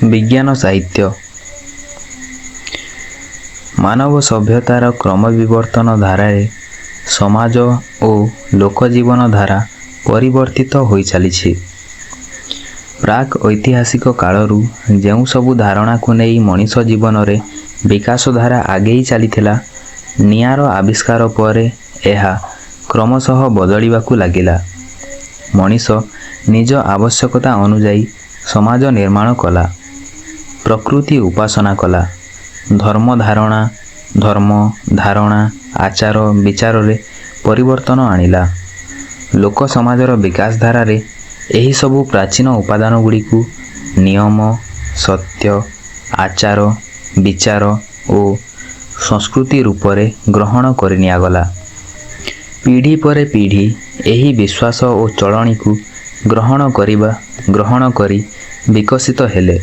विज्ञान साहित्य मानव सभ्यतार क्रम विवर्तन धारारे समाज और लोकजीवन धारा परिवर्तित हो चली। प्राक ऐतिहासिक कालरू जो सबू धारणा को नहीं मनीष जीवन में विकास धारा आगे चली निआर आविष्कार पर यह क्रमशः बदलिबाकू लागिला। मनीष निज आवश्यकता अनुजाई समाज निर्माण कला, प्रकृति उपासना कला, धर्म धारणा आचार विचार रे परिवर्तन आनिला। लोक समाजर विकास धारा रे एही सबु प्राचीन उपादान गुड़ी को नियम, सत्य, आचार विचार और संस्कृति रूप में ग्रहण कर नियागला। पीढ़ी पर पीढ़ी एही विश्वास और चलणी को ग्रहण करी विकसित हेले।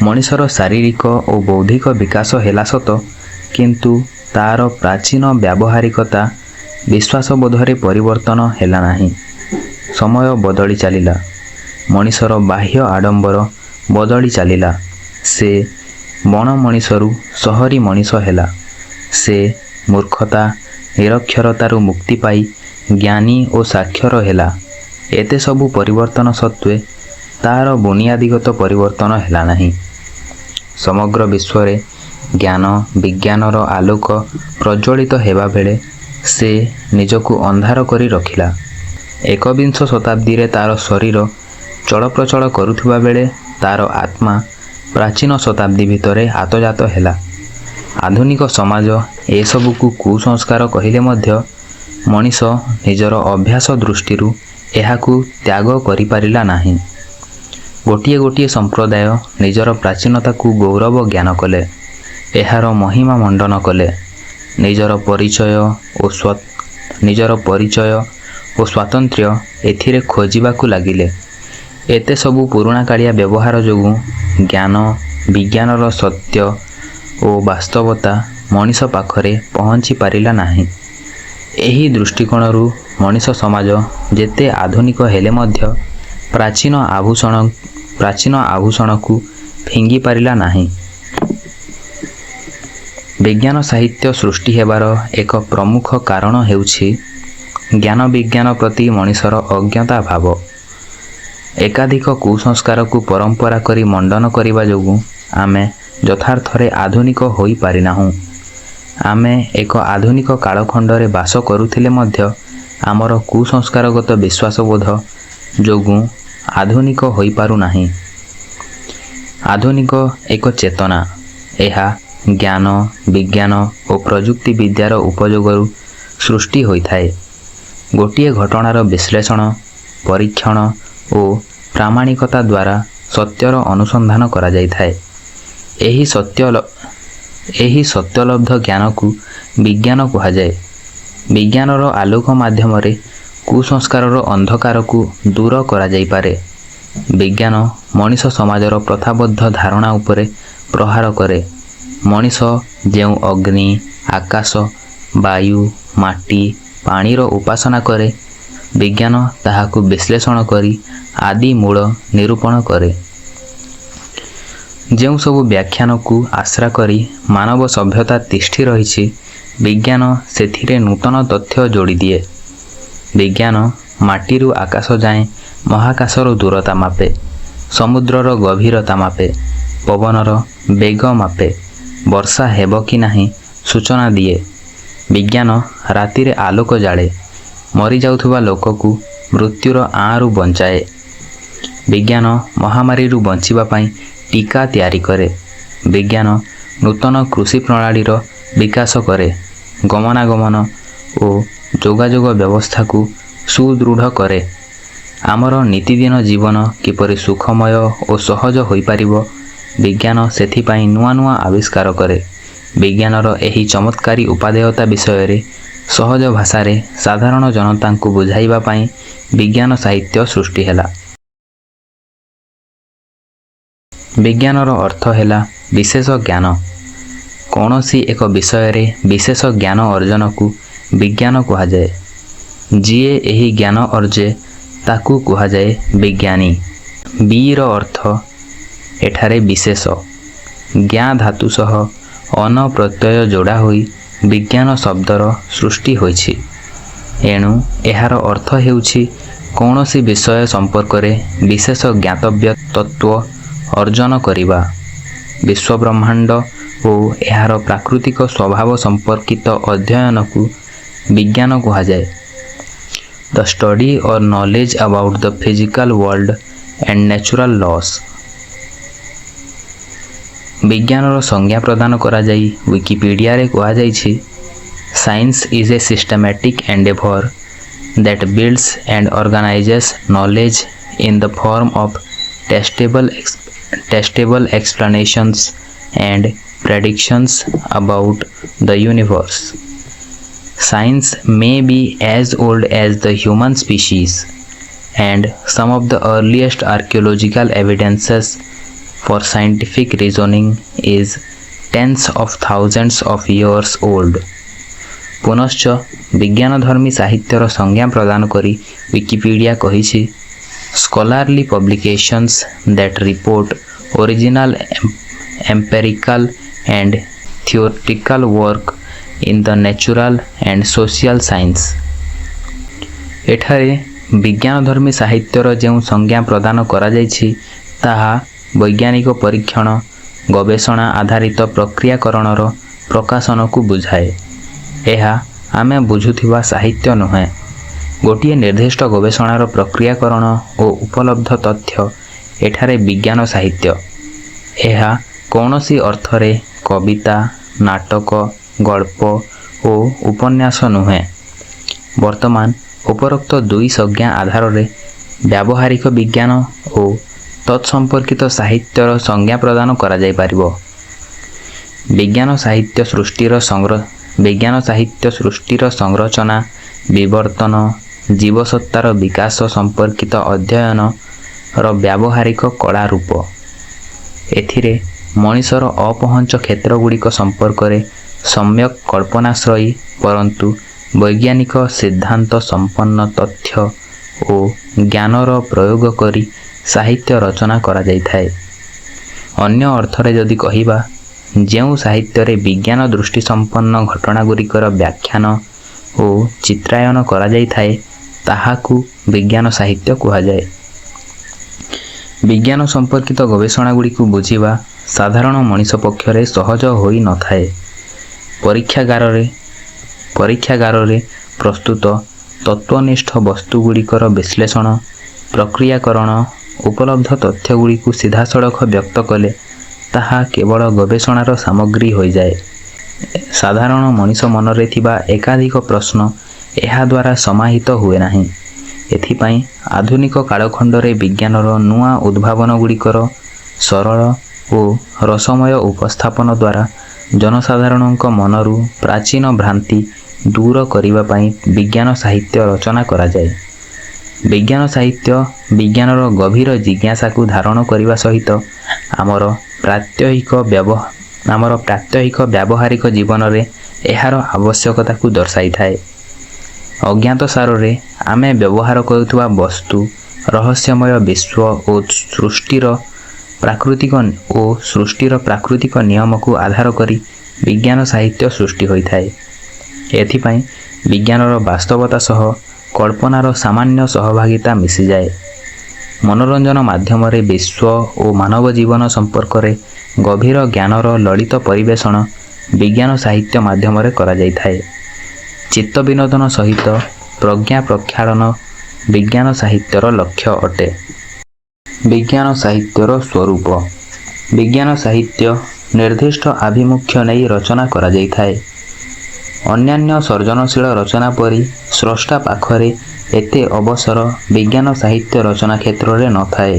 मनीषर शारीरिक और बौद्धिक विकास हेला सत, किंतु तार प्राचीन व्यावहारिकता विश्वासबोधरे परिवर्तन हेला नाही। समय बदली चलिला, मनीषर बाह्य आडंबर बदली चलिला। से बण मनीषरू सहरी मनीष हेला। से मूर्खता निरक्षरतारू मुक्ति पाई ज्ञानी और साक्षर हेला। एते सबु परिवर्तन सत्वे तार बुनियादीगत परिवर्तन हेला नहीं। समग्र विश्व रे ज्ञान विज्ञानर आलोक प्रज्वलित हेबा बेले से निजको अंधार करी रखिला। एकविंश शताब्दी रे तार शरीर चलप्रचल करुथुबा बेले तार आत्मा प्राचीन शताब्दी भितरे आतजात हेला। आधुनिक समाज ए सबुकु कुसंस्कार कहिले मध्य मनीष निजर अभ्यास दृष्टिरू एहाकू त्याग करि पारिला नाही। गोटिए गोटिए संप्रदाय निजर प्राचीनता को गौरव ज्ञान कले, एहार महिमा मंडन कले। निजर परिचय और स्वातंत्र्य एथिरे खोजिबाकू लागिले। एते सबु पुराणा कालिया व्यवहार जोगु ज्ञान विज्ञानर सत्य और वास्तवता मनीष पाखरे पहुँची पारिला नाही। एही दृष्टिकोणरू मनीष समाज जेते आधुनिक हेले मध्य प्राचीन आभूषण को फिंगी पारिला नाही। विज्ञान साहित्य सृष्टि हेबार एक प्रमुख कारण हेउछि ज्ञान विज्ञान प्रति मनीषर अज्ञता भाव। एकाधिक कुसंस्कार को परंपरा करी मंडन करिबा जोगु आमे यथार्थरे आधुनिक होई पारिनाहु। आमे एक आधुनिक कालखंडरे बास करुथिले मध्य आमर कुसंस्कारगत विश्वासबोध जोगु आधुनिक होई पारु नाही। आधुनिक एक चेतना, एहा ज्ञान विज्ञान और प्रजुक्ति विद्यार उपयोगरू सृष्टि होइथाए। गोटिए घटनार विश्लेषण परीक्षण और प्रामाणिकता द्वारा सत्यर अनुसंधान करा जाइथाए। एही सत्यलब्ध ज्ञान को विज्ञान कहुए। विज्ञानर आलोक माध्यम कुसंस्कारर अंधकार को दूर करा जाई पारे। विज्ञान मनीष समाजर प्रथाबद्ध धारणा उपरे प्रहार करे। मनीष जो अग्नि आकाश वायु माटी पानीर उपासना करे, विज्ञान ताहाकु विश्लेषण करी आदि मूल निरूपण करे। जो सबु व्याख्यान को आश्रा करी मानव सभ्यता तिष्ठि रही, विज्ञान सेथिरे नूतन तथ्य जोड़ी दिए। विज्ञान माटीरू आकाश जाए महाकाशर दूरता मापे, समुद्रर गभीरता मापे, पवनर बेग मापे, वर्षा हेब कि नाही सूचना दिए। विज्ञान रातिरे आलोक जाळे, मरी जाउथुबा लोककू मृत्युर आँरू बंचाए। विज्ञान महामारीरू बंचिबा पाई टीका तैयारी करे। विज्ञान नूतन कृषि प्रणालीर विकास करे, गमनागमन और जोगाजोग व्यवस्था को सुदृढ़ करे। आमर नीतिदिन जीवन किपरि सुखमय और सहज होई पारिबो, विज्ञान सेथिपाई नुआ नुआ आविष्कार करे। विज्ञानर एही चमत्कारी उपादेयता विषय रे सहज भाषारे साधारण जनता को बुझाइबा पाई विज्ञान साहित्य सृष्टि हेला। विज्ञानर अर्थ हेला विशेष ज्ञान। कौनसी एक विषय रे विशेष ज्ञान अर्जन को विज्ञान कहा जाए। जीए एही ज्ञान अर्जे ताकू कहा जाए विज्ञानी। बी रो अर्थ ଏଠାରେ ବିଶେଷ ଜ୍ଞା ଧାତୁ ସହ ଅନ ପ୍ରତ୍ୟୟ ଯୋଡ଼ା ହୋଇ ବିଜ୍ଞାନ ଶବ୍ଦର ସୃଷ୍ଟି ହୋଇଛି। ଏଣୁ ଏହାର ଅର୍ଥ ହେଉଛି କୌଣସି ବିଷୟ ସମ୍ପର୍କରେ ବିଶେଷ ଜ୍ଞାତବ୍ୟ ତତ୍ତ୍ୱ ଅର୍ଜନ କରିବା। ବିଶ୍ୱବ୍ରହ୍ମାଣ୍ଡ ଓ ଏହାର ପ୍ରାକୃତିକ ସ୍ୱଭାବ ସମ୍ପର୍କିତ ଅଧ୍ୟୟନକୁ ବିଜ୍ଞାନ କୁହାଯାଏ। The study or knowledge about the physical world and natural laws. ବିଜ୍ଞାନର ସଂଜ୍ଞା ପ୍ରଦାନ କରାଯାଇ ୱିକିପିଡ଼ିଆରେ କୁହାଯାଇଛି, science is a systematic endeavour that builds and organizes knowledge in the form of testable explanations and predictions about the universe. Science may be as old as the human species, and some of the earliest archaeological evidences for scientific reasoning is tens of thousands of years old. पुनश्च विज्ञानधर्मी साहित्यर संज्ञा प्रदान करी Wikipedia कहिछि, scholarly publications that report original empirical and theoretical work in the natural and social science. एठारे विज्ञानधर्मी साहित्यर जो संज्ञा प्रदान करा जायछि ताहा वैज्ञानिक परीक्षण गवेषणा आधारित प्रक्रियाकरणर प्रकाशन को बुझाए। ଏହା ଆମେ ବୁଝୁଥିବା ସାହିତ୍ୟ ନୁହେଁ। ଗୋଟିଏ ନିର୍ଦ୍ଦିଷ୍ଟ ଗବେଷଣାର ପ୍ରକ୍ରିୟାକରଣ ଓ ଉପଲବ୍ଧ ତଥ୍ୟ ଏଠାରେ ବିଜ୍ଞାନ ସାହିତ୍ୟ। ଏହା କୌଣସି ଅର୍ଥରେ କବିତା, ନାଟକ, ଗଳ୍ପ ଓ ଉପନ୍ୟାସ ନୁହେଁ। ବର୍ତ୍ତମାନ ଉପରୋକ୍ତ ଦୁଇ ସଂଜ୍ଞା ଆଧାରରେ ବ୍ୟାବହାରିକ ବିଜ୍ଞାନ ଓ ତତ୍ସମ୍ପର୍କିତ ସାହିତ୍ୟର ସଂଜ୍ଞା ପ୍ରଦାନ କରାଯାଇପାରିବ। ବିଜ୍ଞାନ ସାହିତ୍ୟ ସୃଷ୍ଟିର ସଂରଚନା, ବିବର୍ତ୍ତନ, ଜୀବସତ୍ତାର ବିକାଶ ସମ୍ପର୍କିତ ଅଧ୍ୟୟନର ବ୍ୟାବହାରିକ କଳା ରୂପ। ଏଥିରେ ମଣିଷର ଅପହଞ୍ଚ କ୍ଷେତ୍ରଗୁଡ଼ିକ ସମ୍ପର୍କରେ ସମ୍ୟକ୍ କଳ୍ପନାଶ୍ରୟୀ ପରନ୍ତୁ ବୈଜ୍ଞାନିକ ସିଦ୍ଧାନ୍ତ ସମ୍ପନ୍ନ ତଥ୍ୟ ଓ ଜ୍ଞାନର ପ୍ରୟୋଗ କରି ସାହିତ୍ୟ ରଚନା କରାଯାଇଥାଏ। ଅନ୍ୟ ଅର୍ଥରେ ଯଦି କହିବା, ଯେଉଁ ସାହିତ୍ୟରେ ବିଜ୍ଞାନ ଦୃଷ୍ଟି ସମ୍ପନ୍ନ ଘଟଣାଗୁଡ଼ିକର ବ୍ୟାଖ୍ୟାନ ଓ ଚିତ୍ରାୟନ କରାଯାଇଥାଏ ତାହାକୁ ବିଜ୍ଞାନ ସାହିତ୍ୟ କୁହାଯାଏ। ବିଜ୍ଞାନ ସମ୍ପର୍କିତ ଗବେଷଣାଗୁଡ଼ିକୁ ବୁଝିବା ସାଧାରଣ ମଣିଷ ପକ୍ଷରେ ସହଜ ହୋଇ ନଥାଏ। ପରୀକ୍ଷାଗାରରେ ପ୍ରସ୍ତୁତ ତତ୍ତ୍ୱନିଷ୍ଠ ବସ୍ତୁଗୁଡ଼ିକର ବିଶ୍ଳେଷଣ, ପ୍ରକ୍ରିୟାକରଣ, ଉପଲବ୍ଧ ତଥ୍ୟଗୁଡ଼ିକୁ ସିଧାସଳଖ ବ୍ୟକ୍ତ କଲେ ତାହା କେବଳ ଗବେଷଣାର ସାମଗ୍ରୀ ହୋଇଯାଏ। ସାଧାରଣ ମଣିଷ ମନରେ ଥିବା ଏକାଧିକ ପ୍ରଶ୍ନ ଏହାଦ୍ୱାରା ସମାହିତ ହୁଏ ନାହିଁ। ଏଥିପାଇଁ ଆଧୁନିକ କାଳଖଣ୍ଡରେ ବିଜ୍ଞାନର ନୂଆ ଉଦ୍ଭାବନଗୁଡ଼ିକର ସରଳ ଓ ରସମୟ ଉପସ୍ଥାପନ ଦ୍ୱାରା ଜନସାଧାରଣଙ୍କ ମନରୁ ପ୍ରାଚୀନ ଭ୍ରାନ୍ତି ଦୂର କରିବା ପାଇଁ ବିଜ୍ଞାନ ସାହିତ୍ୟ ରଚନା କରାଯାଏ। ବିଜ୍ଞାନ ସାହିତ୍ୟ ବିଜ୍ଞାନର ଗଭୀର ଜିଜ୍ଞାସାକୁ ଧାରଣ କରିବା ସହିତ ଆମର ପ୍ରାତ୍ୟହିକ ବ୍ୟାବହାରିକ ଜୀବନରେ ଏହାର ଆବଶ୍ୟକତାକୁ ଦର୍ଶାଇଥାଏ। ଅଜ୍ଞାତସାରରେ ଆମେ ବ୍ୟବହାର କରୁଥିବା ବସ୍ତୁ, ରହସ୍ୟମୟ ବିଶ୍ୱ ଓ ସୃଷ୍ଟିର ପ୍ରାକୃତିକ ନିୟମକୁ ଆଧାର କରି ବିଜ୍ଞାନ ସାହିତ୍ୟ ସୃଷ୍ଟି ହୋଇଥାଏ। ଏଥିପାଇଁ ବିଜ୍ଞାନର ବାସ୍ତବତା ସହ କଳ୍ପନାର ସାମାନ୍ୟ ସହଭାଗିତା ମିଶିଯାଏ। ମନୋରଞ୍ଜନ ମାଧ୍ୟମରେ ବିଶ୍ୱ ଓ ମାନବ ଜୀବନ ସମ୍ପର୍କରେ ଗଭୀର ଜ୍ଞାନର ଲଳିତ ପରିବେଷଣ ବିଜ୍ଞାନ ସାହିତ୍ୟ ମାଧ୍ୟମରେ କରାଯାଇଥାଏ। ଚିତ୍ତ ବିନୋଦନ ସହିତ ପ୍ରଜ୍ଞା ପ୍ରକ୍ଷାଳନ ବିଜ୍ଞାନ ସାହିତ୍ୟର ଲକ୍ଷ୍ୟ ଅଟେ। ବିଜ୍ଞାନ ସାହିତ୍ୟର ସ୍ୱରୂପ। ବିଜ୍ଞାନ ସାହିତ୍ୟ ନିର୍ଦ୍ଦିଷ୍ଟ ଆଭିମୁଖ୍ୟ ନେଇ ରଚନା କରାଯାଇଥାଏ। ଅନ୍ୟାନ୍ୟ ସୃଜନଶୀଳ ରଚନା ପରି ସ୍ରଷ୍ଟା ପାଖରେ ଏତେ ଅବସର ବିଜ୍ଞାନ ସାହିତ୍ୟ ରଚନା କ୍ଷେତ୍ରରେ ନଥାଏ।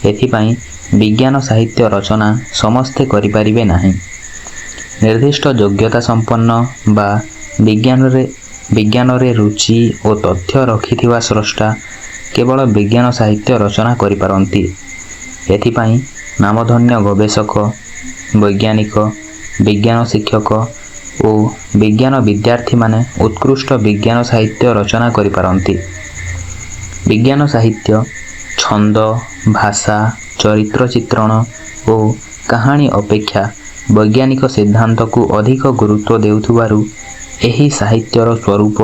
ଏଥିପାଇଁ ବିଜ୍ଞାନ ସାହିତ୍ୟ ରଚନା ସମସ୍ତେ କରିପାରିବେ ନାହିଁ। ନିର୍ଦ୍ଦିଷ୍ଟ ଯୋଗ୍ୟତା ସମ୍ପନ୍ନ ବା ବିଜ୍ଞାନରେ ରୁଚି ଓ ତଥ୍ୟ ରଖିଥିବା ସ୍ରଷ୍ଟା କେବଳ ବିଜ୍ଞାନ ସାହିତ୍ୟ ରଚନା କରିପାରନ୍ତି। ଏଥିପାଇଁ ନାମଧନ୍ୟ ଗବେଷକ, ବୈଜ୍ଞାନିକ, ବିଜ୍ଞାନ ଶିକ୍ଷକ ଓ ବିଜ୍ଞାନ ବିଦ୍ୟାର୍ଥୀମାନେ ଉତ୍କୃଷ୍ଟ ବିଜ୍ଞାନ ସାହିତ୍ୟ ରଚନା କରିପାରନ୍ତି। ବିଜ୍ଞାନ ସାହିତ୍ୟ ଛନ୍ଦ, ଭାଷା, ଚରିତ୍ର ଚିତ୍ରଣ ଓ କାହାଣୀ ଅପେକ୍ଷା ବୈଜ୍ଞାନିକ ସିଦ୍ଧାନ୍ତକୁ ଅଧିକ ଗୁରୁତ୍ୱ ଦେଉଥିବାରୁ ଏହି ସାହିତ୍ୟର ସ୍ୱରୂପ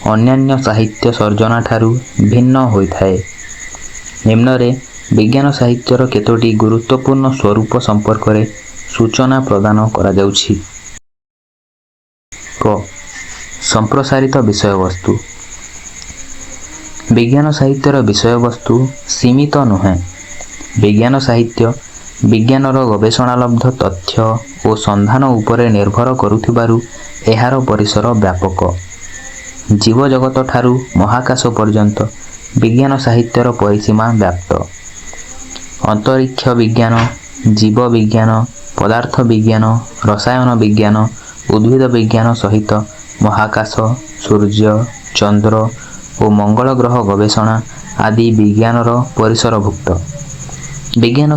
ଅନ୍ୟାନ୍ୟ ସାହିତ୍ୟ ସର୍ଜନାଠାରୁ ଭିନ୍ନ ହୋଇଥାଏ। ନିମ୍ନରେ ବିଜ୍ଞାନ ସାହିତ୍ୟର କେତୋଟି ଗୁରୁତ୍ୱପୂର୍ଣ୍ଣ ସ୍ୱରୂପ ସମ୍ପର୍କରେ ସୂଚନା ପ୍ରଦାନ କରାଯାଉଛି। କ. ସମ୍ପ୍ରସାରିତ ବିଷୟବସ୍ତୁ। ବିଜ୍ଞାନ ସାହିତ୍ୟର ବିଷୟବସ୍ତୁ ସୀମିତ ନୁହେଁ। ବିଜ୍ଞାନ ସାହିତ୍ୟ ବିଜ୍ଞାନର ଗବେଷଣାଲବ୍ଧ ତଥ୍ୟ ଓ ସନ୍ଧାନ ଉପରେ ନିର୍ଭର କରୁଥିବାରୁ ଏହାର ପରିସର ବ୍ୟାପକ। ଜୀବଜଗତଠାରୁ ମହାକାଶ ପର୍ଯ୍ୟନ୍ତ ବିଜ୍ଞାନ ସାହିତ୍ୟର ପରିସୀମା ବ୍ୟାପ୍ତ। ଅନ୍ତରୀକ୍ଷ ବିଜ୍ଞାନ, ଜୀବ ବିଜ୍ଞାନ, ପଦାର୍ଥ ବିଜ୍ଞାନ, ରସାୟନ ବିଜ୍ଞାନ, ଉଦ୍ଭିଦ ବିଜ୍ଞାନ ସହିତ ମହାକାଶ, ସୂର୍ଯ୍ୟ, ଚନ୍ଦ୍ର ଓ ମଙ୍ଗଳ ଗ୍ରହ ଗବେଷଣା ଆଦି ବିଜ୍ଞାନର ପରିସରଭୁକ୍ତ। ବିଜ୍ଞାନ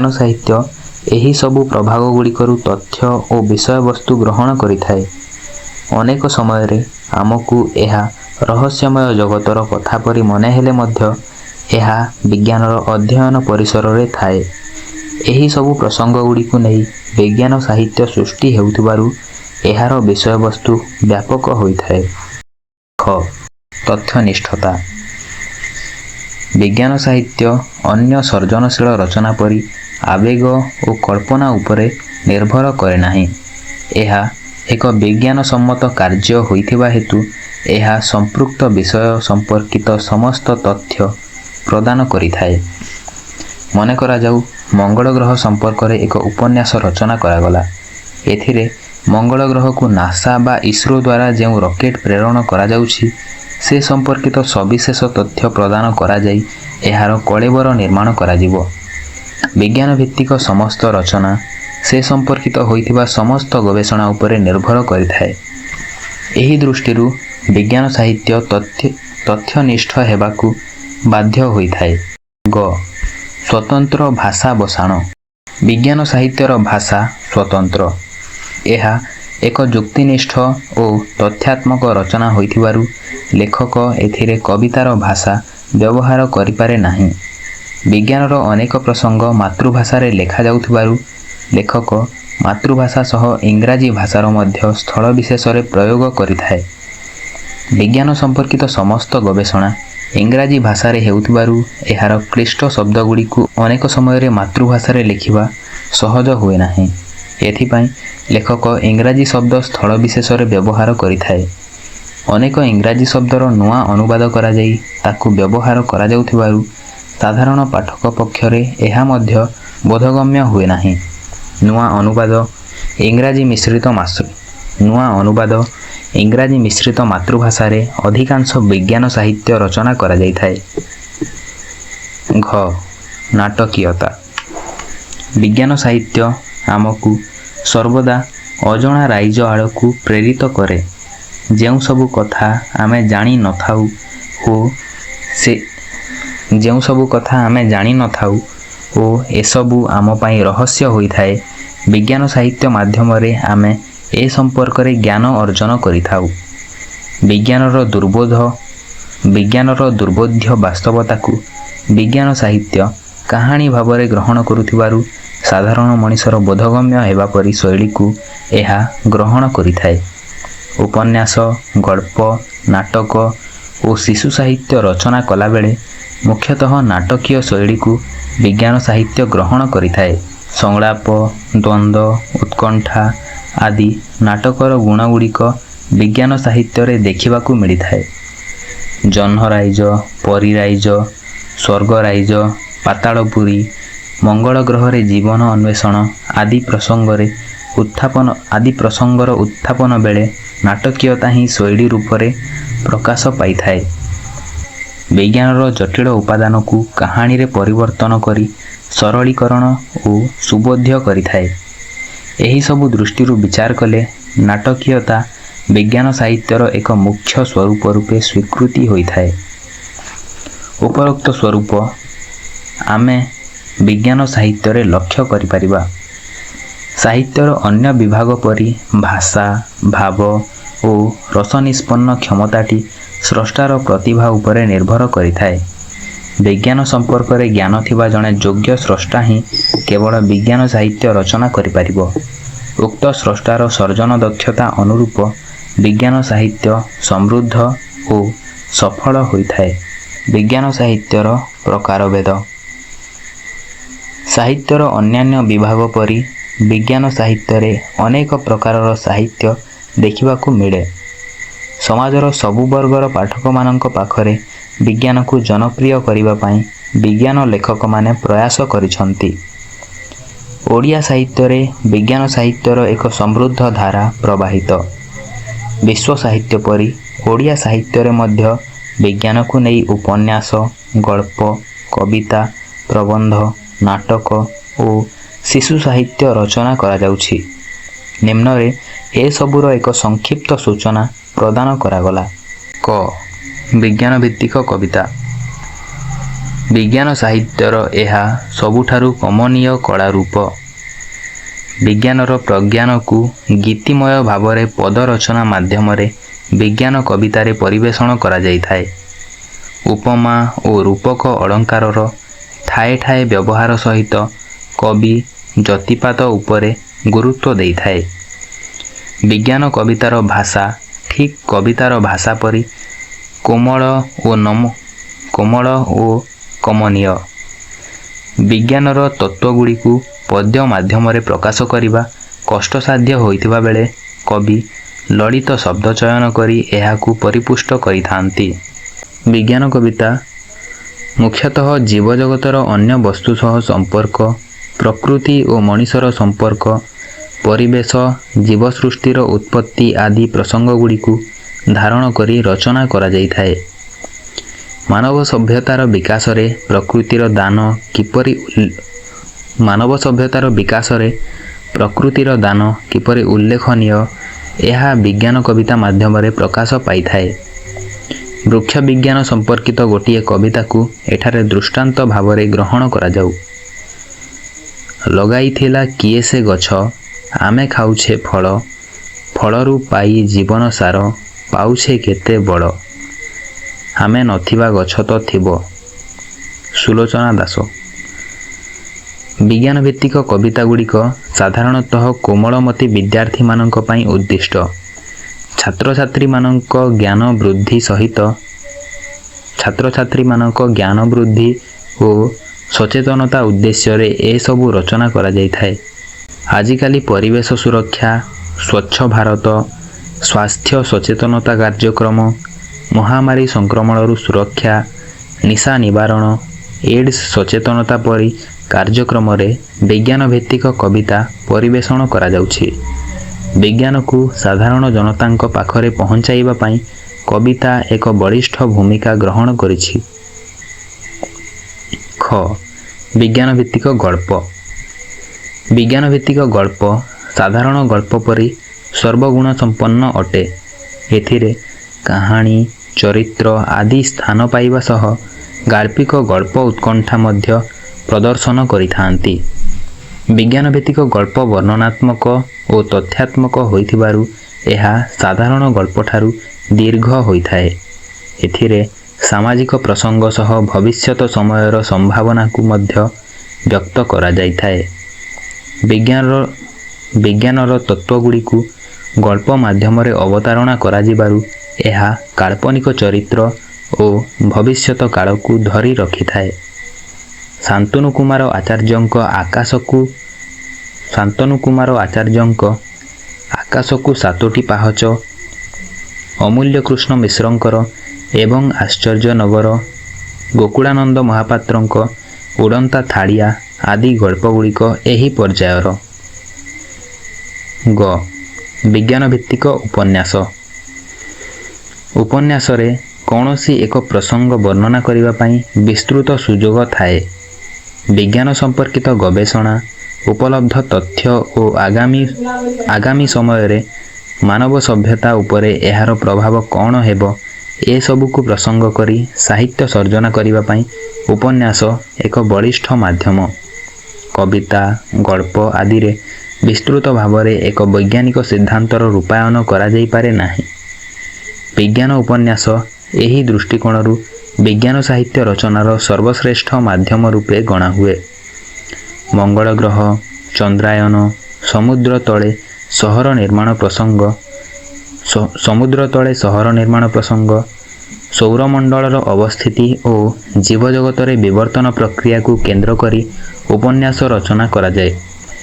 ସାହିତ୍ୟ ଏହିସବୁ ପ୍ରଭାଗଗୁଡ଼ିକରୁ ତଥ୍ୟ ଓ ବିଷୟବସ୍ତୁ ଗ୍ରହଣ କରିଥାଏ। ଅନେକ ସମୟରେ ଆମକୁ ଏହା ରହସ୍ୟମୟ ଜଗତର କଥା ପରି ମନେହେଲେ ମଧ୍ୟ ଏହା ବିଜ୍ଞାନର ଅଧ୍ୟୟନ ପରିସରରେ ଥାଏ। ଏହି ସବୁ ପ୍ରସଙ୍ଗଗୁଡ଼ିକୁ ନେଇ ବିଜ୍ଞାନ ସାହିତ୍ୟ ସୃଷ୍ଟି ହେଉଥିବାରୁ ଏହାର ବିଷୟବସ୍ତୁ ବ୍ୟାପକ ହୋଇଥାଏ। ଖ. ତଥ୍ୟନିଷ୍ଠତା। ବିଜ୍ଞାନ ସାହିତ୍ୟ ଅନ୍ୟ ସର୍ଜନଶୀଳ ରଚନା ପରି ଆବେଗ ଓ କଳ୍ପନା ଉପରେ ନିର୍ଭର କରେ ନାହିଁ। ଏହା ଏକ ବିଜ୍ଞାନସମ୍ମତ କାର୍ଯ୍ୟ ହୋଇଥିବା ହେତୁ ଏହା ସମ୍ପୃକ୍ତ ବିଷୟ ସମ୍ପର୍କିତ ସମସ୍ତ ତଥ୍ୟ ପ୍ରଦାନ କରିଥାଏ। ମନେ କରାଯାଉ ମଙ୍ଗଳ ଗ୍ରହ ସମ୍ପର୍କରେ ଏକ ଉପନ୍ୟାସ ରଚନା କରାଗଲା। ଏଥିରେ ମଙ୍ଗଳ ଗ୍ରହକୁ ନାସା ବା ଇସ୍ରୋ ଦ୍ୱାରା ଯେଉଁ ରକେଟ୍ ପ୍ରେରଣ କରାଯାଉଛି ସେ ସମ୍ପର୍କିତ ସବିଶେଷ ତଥ୍ୟ ପ୍ରଦାନ କରାଯାଇ ଏହାର କଳେବର ନିର୍ମାଣ କରାଯିବ। ବିଜ୍ଞାନ ଭିତ୍ତିକ ସମସ୍ତ ରଚନା ସେ ସମ୍ପର୍କିତ ହୋଇଥିବା ସମସ୍ତ ଗବେଷଣା ଉପରେ ନିର୍ଭର କରିଥାଏ। ଏହି ଦୃଷ୍ଟିରୁ ବିଜ୍ଞାନ ସାହିତ୍ୟ ତଥ୍ୟନିଷ୍ଠ ହେବାକୁ ବାଧ୍ୟ ହୋଇଥାଏ। ଗ. ସ୍ୱତନ୍ତ୍ର ଭାଷା ବସାଣ। ବିଜ୍ଞାନ ସାହିତ୍ୟର ଭାଷା ସ୍ୱତନ୍ତ୍ର। ଏହା ଏକ ଯୁକ୍ତିନିଷ୍ଠ ଓ ତଥ୍ୟାତ୍ମକ ରଚନା ହୋଇଥିବାରୁ ଲେଖକ ଏଥିରେ କବିତାର ଭାଷା ବ୍ୟବହାର କରିପାରେ ନାହିଁ। ବିଜ୍ଞାନର ଅନେକ ପ୍ରସଙ୍ଗ ମାତୃଭାଷାରେ ଲେଖାଯାଉଥିବାରୁ ଲେଖକ ମାତୃଭାଷା ସହ ଇଂରାଜୀ ଭାଷାର ମଧ୍ୟ ସ୍ଥଳବିଶେଷରେ ପ୍ରୟୋଗ କରିଥାଏ। ବିଜ୍ଞାନ ସମ୍ପର୍କିତ ସମସ୍ତ ଗବେଷଣା ଇଂରାଜୀ ଭାଷାରେ ହେଉଥିବାରୁ ଏହାର କ୍ଳିଷ୍ଟ ଶବ୍ଦଗୁଡ଼ିକୁ ଅନେକ ସମୟରେ ମାତୃଭାଷାରେ ଲେଖିବା ସହଜ ହୁଏ ନାହିଁ। ଏଥିପାଇଁ ଲେଖକ ଇଂରାଜୀ ଶବ୍ଦ ସ୍ଥଳବିଶେଷରେ ବ୍ୟବହାର କରିଥାଏ। ଅନେକ ଇଂରାଜୀ ଶବ୍ଦର ନୂଆ ଅନୁବାଦ କରାଯାଇ ତାକୁ ବ୍ୟବହାର କରାଯାଉଥିବାରୁ ସାଧାରଣ ପାଠକ ପକ୍ଷରେ ଏହା ମଧ୍ୟ ବୋଧଗମ୍ୟ ହୁଏ ନାହିଁ। ନୂଆ ଅନୁବାଦ ଇଂରାଜୀ ମିଶ୍ରିତ ମାତୃଭାଷାରେ ଅଧିକାଂଶ ବିଜ୍ଞାନ ସାହିତ୍ୟ ରଚନା କରାଯାଇଥାଏ। ଘ. ନାଟକୀୟତା। ବିଜ୍ଞାନ ସାହିତ୍ୟ ଆମକୁ ସର୍ବଦା ଅଜଣା ରାଇଜ ଆଡ଼କୁ ପ୍ରେରିତ କରେ। ଯେଉଁ ସବୁ କଥା ଆମେ ଜାଣିନଥାଉ ଓ ଏସବୁ ଆମ ପାଇଁ ରହସ୍ୟ ହୋଇଥାଏ, ବିଜ୍ଞାନ ସାହିତ୍ୟ ମାଧ୍ୟମରେ ଆମେ ଏ ସମ୍ପର୍କରେ ଜ୍ଞାନ ଅର୍ଜନ କରିଥାଉ। ବିଜ୍ଞାନର ଦୁର୍ବୋଧ୍ୟ ବାସ୍ତବତାକୁ ବିଜ୍ଞାନ ସାହିତ୍ୟ କାହାଣୀ ଭାବରେ ଗ୍ରହଣ କରୁଥିବାରୁ ସାଧାରଣ ମଣିଷର ବୋଧଗମ୍ୟ ହେବା ପରି ଶୈଳୀକୁ ଏହା ଗ୍ରହଣ କରିଥାଏ। ଉପନ୍ୟାସ, ଗଳ୍ପ, ନାଟକ ଓ ଶିଶୁ ସାହିତ୍ୟ ରଚନା କଲାବେଳେ ମୁଖ୍ୟତଃ ନାଟକୀୟ ଶୈଳୀକୁ ବିଜ୍ଞାନ ସାହିତ୍ୟ ଗ୍ରହଣ କରିଥାଏ। ସଂଳାପ, ଦ୍ୱନ୍ଦ୍ୱ, ଉତ୍କଣ୍ଠା ଆଦି ନାଟକର ଗୁଣଗୁଡ଼ିକ ବିଜ୍ଞାନ ସାହିତ୍ୟରେ ଦେଖିବାକୁ ମିଳିଥାଏ। ଜହ୍ନରାଇଜ, ପରୀରାଇଜ, ସ୍ୱର୍ଗରାଇଜ, ପାତାଳପୁରୀ, ମଙ୍ଗଳ ଗ୍ରହରେ ଜୀବନ ଅନ୍ୱେଷଣ ଆଦି ପ୍ରସଙ୍ଗର ଉତ୍ଥାପନ ବେଳେ ନାଟକୀୟତା ହିଁ ଶୈଳୀ ରୂପରେ ପ୍ରକାଶ ପାଇଥାଏ। ବିଜ୍ଞାନର ଜଟିଳ ଉପାଦାନକୁ କାହାଣୀରେ ପରିବର୍ତ୍ତନ କରି ସରଳୀକରଣ ଓ ସୁବୋଧ୍ୟ କରିଥାଏ। ଏହିସବୁ ଦୃଷ୍ଟିରୁ ବିଚାର କଲେ ନାଟକୀୟତା ବିଜ୍ଞାନ ସାହିତ୍ୟର ଏକ ମୁଖ୍ୟ ସ୍ୱରୂପ ରୂପେ ସ୍ୱୀକୃତି ହୋଇଥାଏ। ଉପରୋକ୍ତ ସ୍ୱରୂପ ଆମେ ବିଜ୍ଞାନ ସାହିତ୍ୟରେ ଲକ୍ଷ୍ୟ କରିପାରିବା। ସାହିତ୍ୟର ଅନ୍ୟ ବିଭାଗ ପରି ଭାଷା, ଭାବ ଓ ରସନିଷ୍ପନ୍ନ କ୍ଷମତାଟି ସ୍ରଷ୍ଟାର ପ୍ରତିଭା ଉପରେ ନିର୍ଭର କରିଥାଏ। ବିଜ୍ଞାନ ସମ୍ପର୍କରେ ଜ୍ଞାନ ଥିବା ଜଣେ ଯୋଗ୍ୟ ସ୍ରଷ୍ଟା ହିଁ କେବଳ ବିଜ୍ଞାନ ସାହିତ୍ୟ ରଚନା କରିପାରିବ। ଉକ୍ତ ସ୍ରଷ୍ଟାର ସର୍ଜନ ଦକ୍ଷତା ଅନୁରୂପ ବିଜ୍ଞାନ ସାହିତ୍ୟ ସମୃଦ୍ଧ ଓ ସଫଳ ହୋଇଥାଏ। ବିଜ୍ଞାନ ସାହିତ୍ୟର ପ୍ରକାରଭେଦ। ସାହିତ୍ୟର ଅନ୍ୟାନ୍ୟ ବିଭାଗ ପରି ବିଜ୍ଞାନ ସାହିତ୍ୟରେ ଅନେକ ପ୍ରକାରର ସାହିତ୍ୟ ଦେଖିବାକୁ ମିଳେ। ସମାଜର ସବୁ ବର୍ଗର ପାଠକମାନଙ୍କ ପାଖରେ ବିଜ୍ଞାନକୁ ଜନପ୍ରିୟ କରିବା ପାଇଁ ବିଜ୍ଞାନ ଲେଖକମାନେ ପ୍ରୟାସ କରିଛନ୍ତି। ଓଡ଼ିଆ ସାହିତ୍ୟରେ ବିଜ୍ଞାନ ସାହିତ୍ୟର ଏକ ସମୃଦ୍ଧ ଧାରା ପ୍ରବାହିତ। ବିଶ୍ୱ ସାହିତ୍ୟ ପରି ଓଡ଼ିଆ ସାହିତ୍ୟରେ ମଧ୍ୟ ବିଜ୍ଞାନକୁ ନେଇ ଉପନ୍ୟାସ, ଗଳ୍ପ, କବିତା, ପ୍ରବନ୍ଧ, ନାଟକ ଓ ଶିଶୁ ସାହିତ୍ୟ ରଚନା କରାଯାଉଛି। ନିମ୍ନରେ ଏସବୁର ଏକ ସଂକ୍ଷିପ୍ତ ସୂଚନା ପ୍ରଦାନ କରାଗଲା। କ. ବିଜ୍ଞାନ ଭିତ୍ତିକ କବିତା। ବିଜ୍ଞାନ ସାହିତ୍ୟର ଏହା ସବୁଠାରୁ କମନୀୟ କଳା ରୂପ। ବିଜ୍ଞାନର ପ୍ରଜ୍ଞାନକୁ ଗୀତିମୟ ଭାବରେ ପଦ ରଚନା ମାଧ୍ୟମରେ ବିଜ୍ଞାନ କବିତାରେ ପରିବେଷଣ କରାଯାଇଥାଏ। ଉପମା ଓ ରୂପକ ଅଳଙ୍କାରର ଠାଏ ଠାଏ ବ୍ୟବହାର ସହିତ କବି ଯତିପାତ ଉପରେ ଗୁରୁତ୍ୱ ଦେଇଥାଏ। ବିଜ୍ଞାନ କବିତାର ଭାଷା ଠିକ୍ କବିତାର ଭାଷା ପରି କୋମଳ ଓ କମନୀୟ। ବିଜ୍ଞାନର ତତ୍ତ୍ୱଗୁଡ଼ିକୁ ପଦ୍ୟ ମାଧ୍ୟମରେ ପ୍ରକାଶ କରିବା କଷ୍ଟସାଧ୍ୟ ହୋଇଥିବା ବେଳେ କବି ଲଳିତ ଶବ୍ଦ ଚୟନ କରି ଏହାକୁ ପରିପୁଷ୍ଟ କରିଥାନ୍ତି। ବିଜ୍ଞାନ କବିତା ମୁଖ୍ୟତଃ ଜୀବଜଗତର ଅନ୍ୟ ବସ୍ତୁ ସହ ସମ୍ପର୍କ, ପ୍ରକୃତି ଓ ମଣିଷର ସମ୍ପର୍କ, ପରିବେଶ, ଜୀବସୃଷ୍ଟିର ଉତ୍ପତ୍ତି ଆଦି ପ୍ରସଙ୍ଗଗୁଡ଼ିକୁ ଧାରଣ କରି ରଚନା କରାଯାଇଥାଏ। ମାନବ ସଭ୍ୟତାର ବିକାଶରେ ପ୍ରକୃତିର ଦାନ କିପରି ଉଲ୍ଲେଖନୀୟ, ଏହା ବିଜ୍ଞାନ କବିତା ମାଧ୍ୟମରେ ପ୍ରକାଶ ପାଇଥାଏ। ବୃକ୍ଷ ବିଜ୍ଞାନ ସମ୍ପର୍କିତ ଗୋଟିଏ କବିତାକୁ ଏଠାରେ ଦୃଷ୍ଟାନ୍ତ ଭାବରେ ଗ୍ରହଣ କରାଯାଉ। ଲଗାଇଥିଲା କିଏ ସେ ଗଛ, ଆମେ ଖାଉଛେ ଫଳ, ଫଳରୁ ପାଇ ଜୀବନ ସାର, ପାଉଛେ କେତେ ବଳ, ଆମେ ନଥିବା ଗଛ ତ ଥିବ। ସୁଲୋଚନା ଦାସ। ବିଜ୍ଞାନ ଭିତ୍ତିକ କବିତାଗୁଡ଼ିକ ସାଧାରଣତଃ କୋମଳମତି ବିଦ୍ୟାର୍ଥୀମାନଙ୍କ ପାଇଁ ଉଦ୍ଦିଷ୍ଟ। ଛାତ୍ରଛାତ୍ରୀମାନଙ୍କ ଜ୍ଞାନ ବୃଦ୍ଧି ଓ ସଚେତନତା ଉଦ୍ଦେଶ୍ୟରେ ଏସବୁ ରଚନା କରାଯାଇଥାଏ। ଆଜିକାଲି ପରିବେଶ ସୁରକ୍ଷା, ସ୍ୱଚ୍ଛ ଭାରତ, ସ୍ୱାସ୍ଥ୍ୟ ସଚେତନତା କାର୍ଯ୍ୟକ୍ରମ, ମହାମାରୀ ସଂକ୍ରମଣରୁ ସୁରକ୍ଷା, ନିଶା ନିବାରଣ, ଏଡ୍ସ ସଚେତନତା ପରି କାର୍ଯ୍ୟକ୍ରମରେ ବିଜ୍ଞାନ ଭିତ୍ତିକ କବିତା ପରିବେଷଣ କରାଯାଉଛି। ବିଜ୍ଞାନକୁ ସାଧାରଣ ଜନତାଙ୍କ ପାଖରେ ପହଞ୍ଚାଇବା ପାଇଁ କବିତା ଏକ ବଳିଷ୍ଠ ଭୂମିକା ଗ୍ରହଣ କରିଛି। ଖ. ବିଜ୍ଞାନ ଭିତ୍ତିକ ଗଳ୍ପ। ବିଜ୍ଞାନ ଭିତ୍ତିକ ଗଳ୍ପ ସାଧାରଣ ଗଳ୍ପ ପରି ସର୍ବଗୁଣ ସମ୍ପନ୍ନ ଅଟେ। ଏଥିରେ କାହାଣୀ, ଚରିତ୍ର ଆଦି ସ୍ଥାନ ପାଇବା ସହ ଗାଳ୍ପିକ ଗଳ୍ପ ଉତ୍କଣ୍ଠା ମଧ୍ୟ ପ୍ରଦର୍ଶନ କରିଥାନ୍ତି। ବିଜ୍ଞାନ ଭିତ୍ତିକ ଗଳ୍ପ ବର୍ଣ୍ଣନାତ୍ମକ ଓ ତଥ୍ୟାତ୍ମକ ହୋଇଥିବାରୁ ଏହା ସାଧାରଣ ଗଳ୍ପଠାରୁ ଦୀର୍ଘ ହୋଇଥାଏ। ଏଥିରେ ସାମାଜିକ ପ୍ରସଙ୍ଗ ସହ ଭବିଷ୍ୟତ ସମୟର ସମ୍ଭାବନାକୁ ମଧ୍ୟ ବ୍ୟକ୍ତ କରାଯାଇଥାଏ। ବିଜ୍ଞାନର ତତ୍ତ୍ୱଗୁଡ଼ିକୁ ଗଳ୍ପ ମାଧ୍ୟମରେ ଅବତାରଣା କରାଯିବାରୁ ଏହା କାଳ୍ପନିକ ଚରିତ୍ର ଓ ଭବିଷ୍ୟତ କାଳକୁ ଧରି ରଖିଥାଏ। ଶାନ୍ତନୁ କୁମାର ଆଚାର୍ଯ୍ୟଙ୍କ ଆକାଶକୁ ସାତୋଟି ପାହାଚ, ଅମୂଲ୍ୟ କୃଷ୍ଣ ମିଶ୍ରଙ୍କର ଏବଂ ଆଶ୍ଚର୍ଯ୍ୟନଗର, ଗୋକୁଳାନନ୍ଦ ମହାପାତ୍ରଙ୍କ ଉଡ଼ନ୍ତା ଥାଳିଆ ଆଦି ଗଳ୍ପଗୁଡ଼ିକ ଏହି ପର୍ଯ୍ୟାୟର। ଗ. ବିଜ୍ଞାନ ଭିତ୍ତିକ ଉପନ୍ୟାସ। ଉପନ୍ୟାସରେ କୌଣସି ଏକ ପ୍ରସଙ୍ଗ ବର୍ଣ୍ଣନା କରିବା ପାଇଁ ବିସ୍ତୃତ ସୁଯୋଗ ଥାଏ। ବିଜ୍ଞାନ ସମ୍ପର୍କିତ ଗବେଷଣା, ଉପଲବ୍ଧ ତଥ୍ୟ ଓ ଆଗାମୀ ସମୟରେ ମାନବ ସଭ୍ୟତା ଉପରେ ଏହାର ପ୍ରଭାବ କ'ଣ ହେବ, ଏସବୁକୁ ପ୍ରସଙ୍ଗ କରି ସାହିତ୍ୟ ସର୍ଜନା କରିବା ପାଇଁ ଉପନ୍ୟାସ ଏକ ବଳିଷ୍ଠ ମାଧ୍ୟମ। କବିତା, ଗଳ୍ପ ଆଦିରେ ବିସ୍ତୃତ ଭାବରେ ଏକ ବୈଜ୍ଞାନିକ ସିଦ୍ଧାନ୍ତର ରୂପାୟନ କରାଯାଇପାରେ ନାହିଁ। ବିଜ୍ଞାନ ଉପନ୍ୟାସ ଏହି ଦୃଷ୍ଟିକୋଣରୁ ବିଜ୍ଞାନ ସାହିତ୍ୟ ରଚନାର ସର୍ବଶ୍ରେଷ୍ଠ ମାଧ୍ୟମ ରୂପେ ଗଣାହୁଏ। ମଙ୍ଗଳ ଗ୍ରହ, ଚନ୍ଦ୍ରାୟନ, ସମୁଦ୍ର ତଳେ ସହର ନିର୍ମାଣ ପ୍ରସଙ୍ଗ, ସୌରମଣ୍ଡଳର ଅବସ୍ଥିତି ଓ ଜୀବଜଗତରେ ବିବର୍ତ୍ତନ ପ୍ରକ୍ରିୟାକୁ କେନ୍ଦ୍ର କରି ଉପନ୍ୟାସ ରଚନା କରାଯାଏ।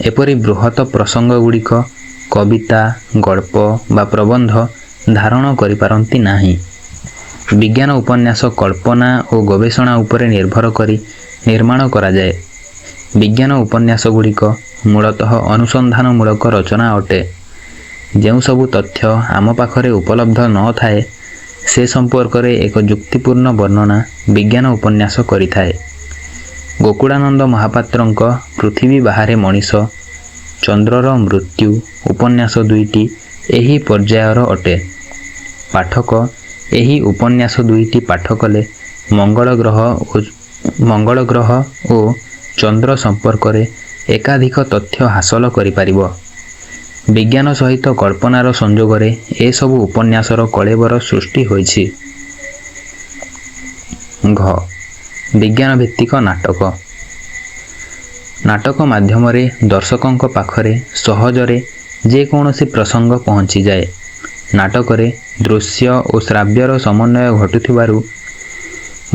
ଏପରି ବୃହତ ପ୍ରସଙ୍ଗଗୁଡ଼ିକ କବିତା, ଗଳ୍ପ ବା ପ୍ରବନ୍ଧ ଧାରଣ କରିପାରନ୍ତି ନାହିଁ। ବିଜ୍ଞାନ ଉପନ୍ୟାସ କଳ୍ପନା ଓ ଗବେଷଣା ଉପରେ ନିର୍ଭର କରି ନିର୍ମାଣ କରାଯାଏ। ବିଜ୍ଞାନ ଉପନ୍ୟାସଗୁଡ଼ିକ ମୂଳତଃ ଅନୁସନ୍ଧାନମୂଳକ ରଚନା ଅଟେ। ଯେଉଁ ସବୁ ତଥ୍ୟ ଆମ ପାଖରେ ଉପଲବ୍ଧ ନଥାଏ ସେ ସମ୍ପର୍କରେ ଏକ ଯୁକ୍ତିପୂର୍ଣ୍ଣ ବର୍ଣ୍ଣନା ବିଜ୍ଞାନ ଉପନ୍ୟାସ କରିଥାଏ। ଗୋକୁଳାନନ୍ଦ ମହାପାତ୍ରଙ୍କ ପୃଥିବୀ ବାହାରେ ମଣିଷ, ଚନ୍ଦ୍ରର ମୃତ୍ୟୁ ଉପନ୍ୟାସ ଦୁଇଟି ଏହି ପର୍ଯ୍ୟାୟର ଅଟେ। ପାଠକ ଏହି ଉପନ୍ୟାସ ଦୁଇଟି ପାଠ କଲେ ମଙ୍ଗଳ ଗ୍ରହ ଓ ଚନ୍ଦ୍ର ସମ୍ପର୍କରେ ଏକାଧିକ ତଥ୍ୟ ହାସଲ କରିପାରିବ। ବିଜ୍ଞାନ ସହିତ କଳ୍ପନାର ସଂଯୋଗରେ ଏସବୁ ଉପନ୍ୟାସର କଳେବର ସୃଷ୍ଟି ହୋଇଛି। ଘ. ବିଜ୍ଞାନ ଭିତ୍ତିକ ନାଟକ। ନାଟକ ମାଧ୍ୟମରେ ଦର୍ଶକଙ୍କ ପାଖରେ ସହଜରେ ଯେକୌଣସି ପ୍ରସଙ୍ଗ ପହଞ୍ଚିଯାଏ। ନାଟକରେ ଦୃଶ୍ୟ ଓ ଶ୍ରାବ୍ୟର ସମନ୍ୱୟ ଘଟୁଥିବାରୁ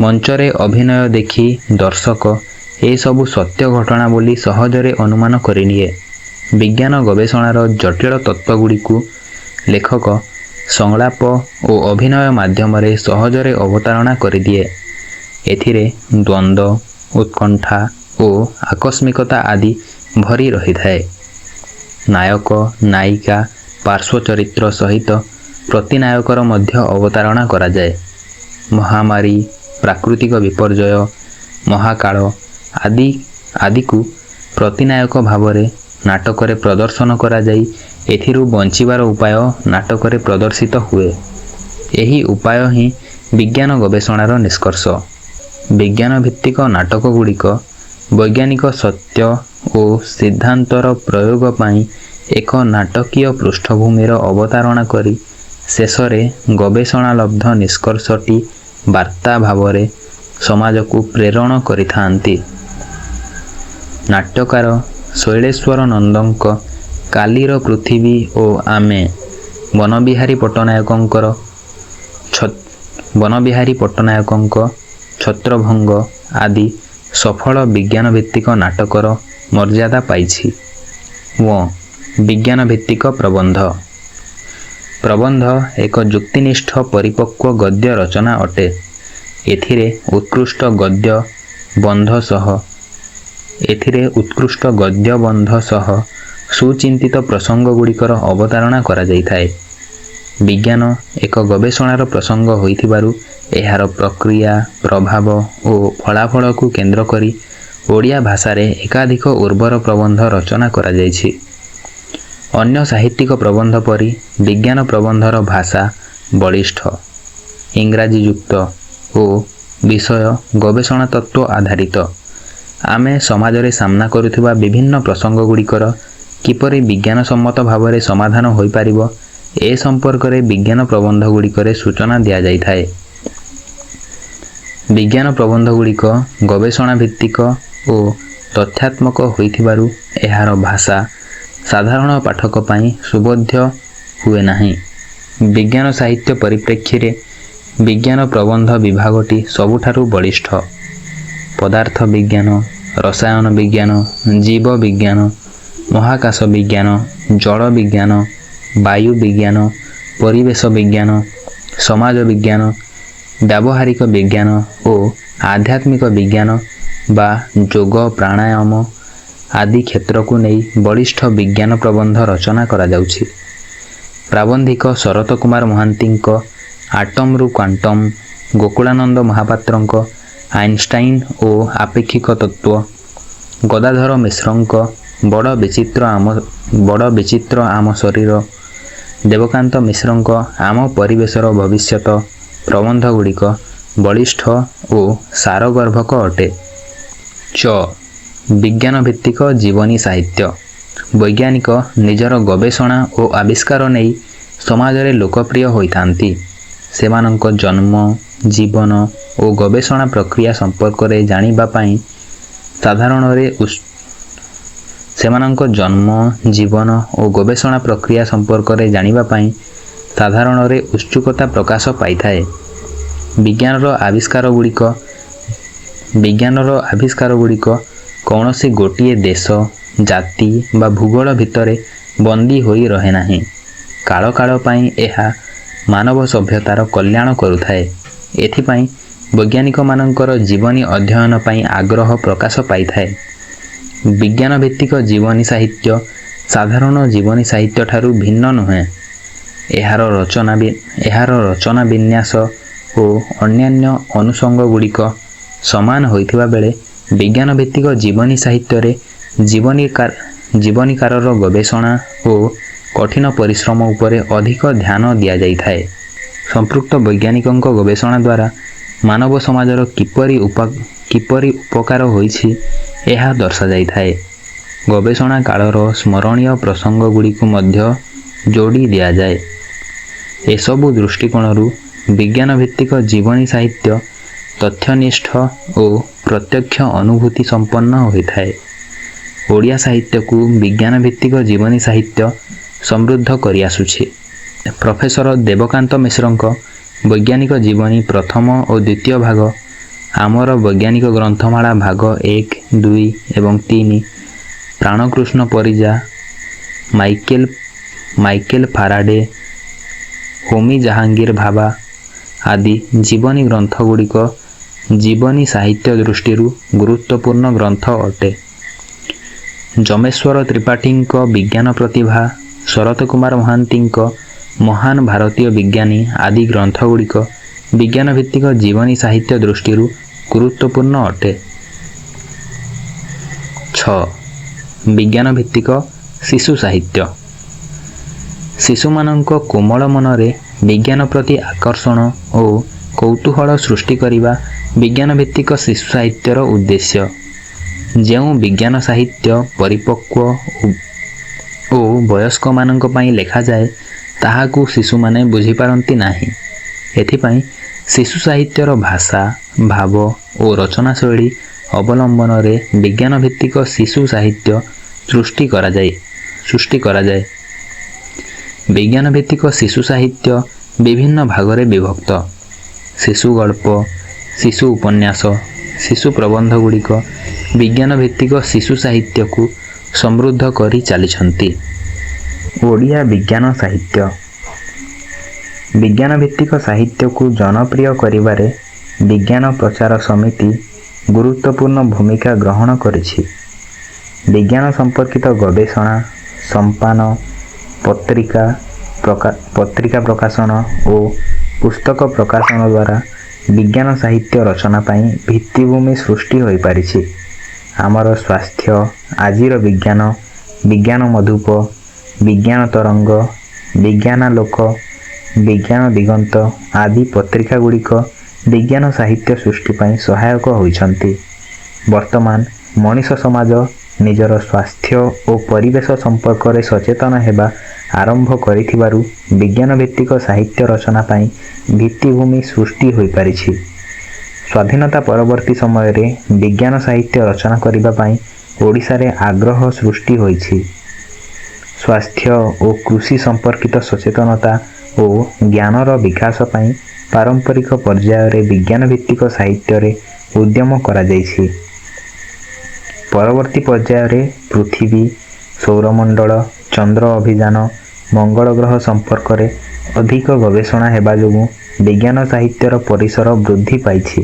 ମଞ୍ଚରେ ଅଭିନୟ ଦେଖି ଦର୍ଶକ ଏସବୁ ସତ୍ୟ ଘଟଣା ବୋଲି ସହଜରେ ଅନୁମାନ କରିନିଏ। ବିଜ୍ଞାନ ଗବେଷଣାର ଜଟିଳ ତତ୍ତ୍ୱଗୁଡ଼ିକୁ ଲେଖକ ସଂଳାପ ଓ ଅଭିନୟ ମାଧ୍ୟମରେ ସହଜରେ ଅବତାରଣା କରିଦିଏ। ଏଥିରେ ଦ୍ୱନ୍ଦ୍ୱ, ଉତ୍କଣ୍ଠା ଓ ଆକସ୍ମିକତା ଆଦି ଭରି ରହିଥାଏ। ନାୟକ, ନାୟିକା, ପାର୍ଶ୍ୱ ଚରିତ୍ର ସହିତ ପ୍ରତିନାୟକର ମଧ୍ୟ ଅବତାରଣା କରାଯାଏ। ମହାମାରୀ, ପ୍ରାକୃତିକ ବିପର୍ଯ୍ୟୟ, ମହାକାଳ ଆଦିକୁ ପ୍ରତିନାୟକ ଭାବରେ ନାଟକରେ ପ୍ରଦର୍ଶନ କରାଯାଇ ଏଥିରୁ ବଞ୍ଚିବାର ଉପାୟ ନାଟକରେ ପ୍ରଦର୍ଶିତ ହୁଏ। ଏହି ଉପାୟ ହିଁ ବିଜ୍ଞାନ ଗବେଷଣାର ନିଷ୍କର୍ଷ। ବିଜ୍ଞାନ ଭିତ୍ତିକ ନାଟକଗୁଡ଼ିକ ବୈଜ୍ଞାନିକ ସତ୍ୟ ଓ ସିଦ୍ଧାନ୍ତର ପ୍ରୟୋଗ ପାଇଁ ଏକ ନାଟକୀୟ ପୃଷ୍ଠଭୂମିର ଅବତାରଣା କରି ଶେଷରେ ଗବେଷଣାଲବ୍ଧ ନିଷ୍କର୍ଷଟି ବାର୍ତ୍ତା ଭାବରେ ସମାଜକୁ ପ୍ରେରଣ କରିଥାନ୍ତି। ନାଟ୍ୟକାର ଶୈଳେଶ୍ୱର ନନ୍ଦଙ୍କ କାଲିର ପୃଥିବୀ ଓ ଆମେ, ବନବିହାରୀ ପଟ୍ଟନାୟକଙ୍କ ଛତ୍ରଭଙ୍ଗ ଆଦି ସଫଳ ବିଜ୍ଞାନଭିତ୍ତିକ ନାଟକର ମର୍ଯ୍ୟାଦା ପାଇଛି। ବିଜ୍ଞାନ ଭିତ୍ତିକ ପ୍ରବନ୍ଧ। ପ୍ରବନ୍ଧ ଏକ ଯୁକ୍ତିନିଷ୍ଠ ପରିପକ୍ୱ ଗଦ୍ୟ ରଚନା ଅଟେ। ଏଥିରେ ଉତ୍କୃଷ୍ଟ ଗଦ୍ୟ ବନ୍ଧ ସହ ସୁଚିନ୍ତିତ ପ୍ରସଙ୍ଗଗୁଡ଼ିକର ଅବତାରଣା କରାଯାଇଥାଏ। ବିଜ୍ଞାନ ଏକ ଗବେଷଣାର ପ୍ରସଙ୍ଗ ହୋଇଥିବାରୁ ଏହାର ପ୍ରକ୍ରିୟା, ପ୍ରଭାବ ଓ ଫଳାଫଳକୁ କେନ୍ଦ୍ର କରି ଓଡ଼ିଆ ଭାଷାରେ ଏକାଧିକ ଉର୍ବର ପ୍ରବନ୍ଧ ରଚନା କରାଯାଇଛି। ଅନ୍ୟ ସାହିତ୍ୟିକ ପ୍ରବନ୍ଧ ପରି ବିଜ୍ଞାନ ପ୍ରବନ୍ଧର ଭାଷା ବଳିଷ୍ଠ, ଇଂରାଜୀଯୁକ୍ତ ଓ ବିଷୟ ଗବେଷଣା ତତ୍ତ୍ୱ ଆଧାରିତ। ଆମେ ସମାଜରେ ସାମ୍ନା କରୁଥିବା ବିଭିନ୍ନ ପ୍ରସଙ୍ଗଗୁଡ଼ିକର କିପରି ବିଜ୍ଞାନସମ୍ମତ ଭାବରେ ସମାଧାନ ହୋଇପାରିବ ଏ ସମ୍ପର୍କରେ ବିଜ୍ଞାନ ପ୍ରବନ୍ଧଗୁଡ଼ିକରେ ସୂଚନା ଦିଆଯାଇଥାଏ। ବିଜ୍ଞାନ ପ୍ରବନ୍ଧଗୁଡ଼ିକ ଗବେଷଣା ଭିତ୍ତିକ ଓ ତଥ୍ୟାତ୍ମକ ହୋଇଥିବାରୁ ଏହାର ଭାଷା ସାଧାରଣ ପାଠକ ପାଇଁ ସୁବୋଧ୍ୟ ହୁଏ ନାହିଁ। ବିଜ୍ଞାନ ସାହିତ୍ୟ ପରିପ୍ରେକ୍ଷୀରେ ବିଜ୍ଞାନ ପ୍ରବନ୍ଧ ବିଭାଗଟି ସବୁଠାରୁ ବଳିଷ୍ଠ। ପଦାର୍ଥ ବିଜ୍ଞାନ, ରସାୟନ ବିଜ୍ଞାନ, ଜୀବ ବିଜ୍ଞାନ, ମହାକାଶ ବିଜ୍ଞାନ, ଜଳ ବିଜ୍ଞାନ, ବାୟୁ ବିଜ୍ଞାନ, ପରିବେଶ ବିଜ୍ଞାନ, ସମାଜ ବିଜ୍ଞାନ, ବ୍ୟାବହାରିକ ବିଜ୍ଞାନ ଓ ଆଧ୍ୟାତ୍ମିକ ବିଜ୍ଞାନ ବା ଯୋଗ ପ୍ରାଣାୟାମ ଆଦି କ୍ଷେତ୍ରକୁ ନେଇ ବଳିଷ୍ଠ ବିଜ୍ଞାନ ପ୍ରବନ୍ଧ ରଚନା କରାଯାଉଛି। ପ୍ରାବନ୍ଧିକ ଶରତ କୁମାର ମହାନ୍ତିଙ୍କ ଆଟମ୍ରୁ କ୍ୱାଣ୍ଟମ୍, ଗୋକୁଳାନନ୍ଦ ମହାପାତ୍ରଙ୍କ ଆଇନଷ୍ଟାଇନ୍ ଓ ଆପେକ୍ଷିକ ତତ୍ତ୍ୱ, ଗଦାଧର ମିଶ୍ରଙ୍କ ବଡ଼ ବିଚିତ୍ର ଆମ ଶରୀର, ଦେବକାନ୍ତ ମିଶ୍ରଙ୍କ ଆମ ପରିବେଶର ଭବିଷ୍ୟତ ପ୍ରବନ୍ଧଗୁଡ଼ିକ ବଳିଷ୍ଠ ଓ ସାରଗର୍ଭକ ଅଟେ। ବିଜ୍ଞାନ ଭିତ୍ତିକ ଜୀବନୀ ସାହିତ୍ୟ। ବୈଜ୍ଞାନିକ ନିଜର ଗବେଷଣା ଓ ଆବିଷ୍କାର ନେଇ ସମାଜରେ ଲୋକପ୍ରିୟ ହୋଇଥାନ୍ତି। ସେମାନଙ୍କ ଜନ୍ମ, ଜୀବନ ଓ ଗବେଷଣା ପ୍ରକ୍ରିୟା ସମ୍ପର୍କରେ ଜାଣିବା ପାଇଁ ସାଧାରଣରେ ସେମାନଙ୍କ ଜନ୍ମ, ଜୀବନ ଓ ଗବେଷଣା ପ୍ରକ୍ରିୟା ସମ୍ପର୍କରେ ଜାଣିବା ପାଇଁ ସାଧାରଣରେ ଉତ୍ସୁକତା ପ୍ରକାଶ ପାଇଥାଏ। ବିଜ୍ଞାନର ଆବିଷ୍କାରଗୁଡ଼ିକ କୌଣସି ଗୋଟିଏ ଦେଶ, ଜାତି ବା ଭୂଗୋଳ ଭିତରେ ବନ୍ଦୀ ହୋଇ ରହେ ନାହିଁ। କାଳ କାଳ ପାଇଁ ଏହା ମାନବ ସଭ୍ୟତାର କଲ୍ୟାଣ କରୁଥାଏ। ଏଥିପାଇଁ ବୈଜ୍ଞାନିକମାନଙ୍କର ଜୀବନୀ ଅଧ୍ୟୟନ ପାଇଁ ଆଗ୍ରହ ପ୍ରକାଶ ପାଇଥାଏ। ବିଜ୍ଞାନ ଭିତ୍ତିକ ଜୀବନୀ ସାହିତ୍ୟ ସାଧାରଣ ଜୀବନୀ ସାହିତ୍ୟଠାରୁ ଭିନ୍ନ ନୁହେଁ। ଏହାର ରଚନା ବିନ୍ୟାସ ଓ ଅନ୍ୟାନ୍ୟ ଅନୁଷଙ୍ଗଗୁଡ଼ିକ ସମାନ ହୋଇଥିବା ବେଳେ ବିଜ୍ଞାନ ଭିତ୍ତିକ ଜୀବନୀ ସାହିତ୍ୟରେ ଜୀବନୀକାରର ଗବେଷଣା ଓ କଠିନ ପରିଶ୍ରମ ଉପରେ ଅଧିକ ଧ୍ୟାନ ଦିଆଯାଇଥାଏ। ସମ୍ପୃକ୍ତ ବୈଜ୍ଞାନିକଙ୍କ ଗବେଷଣା ଦ୍ୱାରା ମାନବ ସମାଜର କିପରି ଉପକାର ହୋଇଛି ଏହା ଦର୍ଶାଯାଇଥାଏ। ଗବେଷଣା କାଳର ସ୍ମରଣୀୟ ପ୍ରସଙ୍ଗଗୁଡ଼ିକୁ ମଧ୍ୟ ଯୋଡ଼ି ଦିଆଯାଏ। ଏସବୁ ଦୃଷ୍ଟିକୋଣରୁ ବିଜ୍ଞାନ ଭିତ୍ତିକ ଜୀବନୀ ସାହିତ୍ୟ ତଥ୍ୟନିଷ୍ଠ ଓ ପ୍ରତ୍ୟକ୍ଷ ଅନୁଭୂତି ସମ୍ପନ୍ନ ହୋଇଥାଏ। ଓଡ଼ିଆ ସାହିତ୍ୟକୁ ବିଜ୍ଞାନ ଭିତ୍ତିକ ଜୀବନୀ ସାହିତ୍ୟ ସମୃଦ୍ଧ କରିଆସୁଛି। ପ୍ରଫେସର ଦେବକାନ୍ତ ମିଶ୍ରଙ୍କ ବୈଜ୍ଞାନିକ ଜୀବନୀ ପ୍ରଥମ ଓ ଦ୍ୱିତୀୟ ଭାଗ, ଆମର ବୈଜ୍ଞାନିକ ଗ୍ରନ୍ଥମାଳା ଭାଗ 1, 2 ଏବଂ 3, ପ୍ରାଣକୃଷ୍ଣ ପରିଜା, ମାଇକେଲ ଫାରାଡେ, ହୋମି ଜାହାଙ୍ଗୀର ଭାବା ଆଦି ଜୀବନୀ ଗ୍ରନ୍ଥଗୁଡ଼ିକ ଜୀବନୀ ସାହିତ୍ୟ ଦୃଷ୍ଟିରୁ ଗୁରୁତ୍ୱପୂର୍ଣ୍ଣ ଗ୍ରନ୍ଥ ଅଟେ। ଯମେଶ୍ୱର ତ୍ରିପାଠୀଙ୍କ ବିଜ୍ଞାନ ପ୍ରତିଭା, ଶରତ କୁମାର ମହାନ୍ତିଙ୍କ ମହାନ ଭାରତୀୟ ବିଜ୍ଞାନୀ ଆଦି ଗ୍ରନ୍ଥଗୁଡ଼ିକ ବିଜ୍ଞାନ ଭିତ୍ତିକ ଜୀବନୀ ସାହିତ୍ୟ ଦୃଷ୍ଟିରୁ ଗୁରୁତ୍ୱପୂର୍ଣ୍ଣ ଅଟେ। 6. ବିଜ୍ଞାନ ଭିତ୍ତିକ ଶିଶୁ ସାହିତ୍ୟ। ଶିଶୁମାନଙ୍କ କୋମଳ ମନରେ ବିଜ୍ଞାନ ପ୍ରତି ଆକର୍ଷଣ ଓ କୌତୂହଳ ସୃଷ୍ଟି କରିବା ବିଜ୍ଞାନ ଭିତ୍ତିକ ଶିଶୁ ସାହିତ୍ୟର ଉଦ୍ଦେଶ୍ୟ। ଯେଉଁ ବିଜ୍ଞାନ ସାହିତ୍ୟ ପରିପକ୍ୱ ଓ ବୟସ୍କମାନଙ୍କ ପାଇଁ ଲେଖାଯାଏ ତାହାକୁ ଶିଶୁମାନେ ବୁଝିପାରନ୍ତି ନାହିଁ। ଏଥିପାଇଁ ଶିଶୁ ସାହିତ୍ୟର ଭାଷା, ଭାବ ଓ ରଚନା ଶୈଳୀ ଅବଲମ୍ବନରେ ବିଜ୍ଞାନ ଭିତ୍ତିକ ଶିଶୁ ସାହିତ୍ୟ ସୃଷ୍ଟି କରାଯାଏ। ବିଜ୍ଞାନ ଭିତ୍ତିକ ଶିଶୁ ସାହିତ୍ୟ ବିଭିନ୍ନ ଭାଗରେ ବିଭକ୍ତ। ଶିଶୁ ଗଳ୍ପ, ଶିଶୁ ଉପନ୍ୟାସ, ଶିଶୁ ପ୍ରବନ୍ଧଗୁଡ଼ିକ ବିଜ୍ଞାନ ଭିତ୍ତିକ ଶିଶୁ ସାହିତ୍ୟକୁ ସମୃଦ୍ଧ କରି ଚାଲିଛନ୍ତି। ଓଡ଼ିଆ ବିଜ୍ଞାନ ସାହିତ୍ୟ। ବିଜ୍ଞାନ ଭିତ୍ତିକ ସାହିତ୍ୟକୁ ଜନପ୍ରିୟ କରିବାରେ ବିଜ୍ଞାନ ପ୍ରଚାର ସମିତି ଗୁରୁତ୍ୱପୂର୍ଣ୍ଣ ଭୂମିକା ଗ୍ରହଣ କରିଛି। ବିଜ୍ଞାନ ସମ୍ପର୍କିତ ଗବେଷଣା, ସମ୍ପାନ, ପତ୍ରିକା ପ୍ରକାଶନ ଓ ପୁସ୍ତକ ପ୍ରକାଶନ ଦ୍ୱାରା ବିଜ୍ଞାନ ସାହିତ୍ୟ ରଚନା ପାଇଁ ଭିତ୍ତିଭୂମି ସୃଷ୍ଟି ହୋଇପାରିଛି। ଆମର ସ୍ୱାସ୍ଥ୍ୟ, ଆଜିର ବିଜ୍ଞାନ, ବିଜ୍ଞାନ ମଧୁପ, ବିଜ୍ଞାନ ତରଙ୍ଗ, ବିଜ୍ଞାନାଲୋକ, ବିଜ୍ଞାନ ଦିଗନ୍ତ ଆଦି ପତ୍ରିକାଗୁଡ଼ିକ ବିଜ୍ଞାନ ସାହିତ୍ୟ ସୃଷ୍ଟି ପାଇଁ ସହାୟକ ହୋଇଛନ୍ତି। ବର୍ତ୍ତମାନ ମଣିଷ ସମାଜ ନିଜର ସ୍ୱାସ୍ଥ୍ୟ ଓ ପରିବେଶ ସମ୍ପର୍କରେ ସଚେତନ ହେବା ଆରମ୍ଭ କରିଥିବାରୁ ବିଜ୍ଞାନ ଭିତ୍ତିକ ସାହିତ୍ୟ ରଚନା ପାଇଁ ଭିତ୍ତିଭୂମି ସୃଷ୍ଟି ହୋଇପାରିଛି। ସ୍ୱାଧୀନତା ପରବର୍ତ୍ତୀ ସମୟରେ ବିଜ୍ଞାନ ସାହିତ୍ୟ ରଚନା କରିବା ପାଇଁ ଓଡ଼ିଶାରେ ଆଗ୍ରହ ସୃଷ୍ଟି ହୋଇଛି। ସ୍ୱାସ୍ଥ୍ୟ ଓ କୃଷି ସମ୍ପର୍କିତ ସଚେତନତା ଓ ଜ୍ଞାନର ବିକାଶ ପାଇଁ ପାରମ୍ପରିକ ପର୍ଯ୍ୟାୟରେ ବିଜ୍ଞାନ ଭିତ୍ତିକ ସାହିତ୍ୟରେ ଉଦ୍ୟମ କରାଯାଇଛି। ପରବର୍ତ୍ତୀ ପର୍ଯ୍ୟାୟରେ ପୃଥିବୀ, ସୌରମଣ୍ଡଳ, ଚନ୍ଦ୍ର ଅଭିଯାନ, ମଙ୍ଗଳ ଗ୍ରହ ସମ୍ପର୍କରେ ଅଧିକ ଗବେଷଣା ହେବା ଯୋଗୁଁ ବିଜ୍ଞାନ ସାହିତ୍ୟର ପରିସର ବୃଦ୍ଧି ପାଇଛି।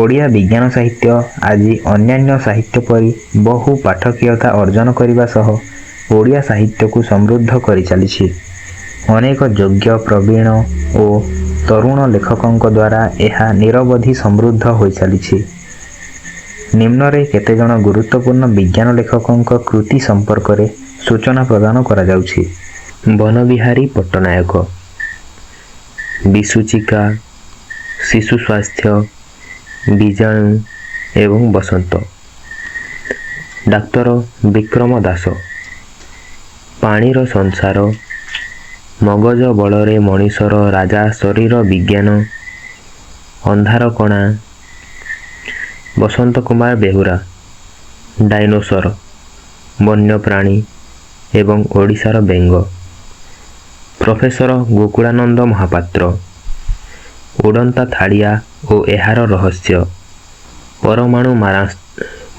ଓଡ଼ିଆ ବିଜ୍ଞାନ ସାହିତ୍ୟ ଆଜି ଅନ୍ୟାନ୍ୟ ସାହିତ୍ୟ ପରି ବହୁ ପାଠକୀୟତା ଅର୍ଜନ କରିବା ସହ ଓଡ଼ିଆ ସାହିତ୍ୟକୁ ସମୃଦ୍ଧ କରିଚାଲିଛି। ଅନେକ ଯୋଗ୍ୟ, ପ୍ରବୀଣ ଓ ତରୁଣ ଲେଖକଙ୍କ ଦ୍ୱାରା ଏହା ନିରବଧି ସମୃଦ୍ଧ ହୋଇଚାଲିଛି। ନିମ୍ନରେ କେତେଜଣ ଗୁରୁତ୍ୱପୂର୍ଣ୍ଣ ବିଜ୍ଞାନ ଲେଖକଙ୍କ କୃତି ସମ୍ପର୍କରେ ସୂଚନା ପ୍ରଦାନ କରାଯାଉଛି। ବନବିହାରୀ ପଟ୍ଟନାୟକ, ବିସୂଚିକା, ଶିଶୁ ସ୍ୱାସ୍ଥ୍ୟ, ବୀଜାଣୁ ଏବଂ ବସନ୍ତ। ଡାକ୍ତର ବିକ୍ରମ ଦାସ, ପାଣିର ସଂସାର, ମଗଜ ବଳରେ ମଣିଷର ରାଜା ଶରୀର ବିଜ୍ଞାନ, ଅନ୍ଧାରକଣା, ବସନ୍ତ କୁମାର ବେହୁରା, ଡାଇନୋସର, ବନ୍ୟପ୍ରାଣୀ ଏବଂ ଓଡ଼ିଶାର ବେଙ୍ଗ। ପ୍ରଫେସର ଗୋକୁଳାନନ୍ଦ ମହାପାତ୍ର, ଉଡ଼ନ୍ତା ଥାଳିଆ ଓ ଏହାର ରହସ୍ୟ,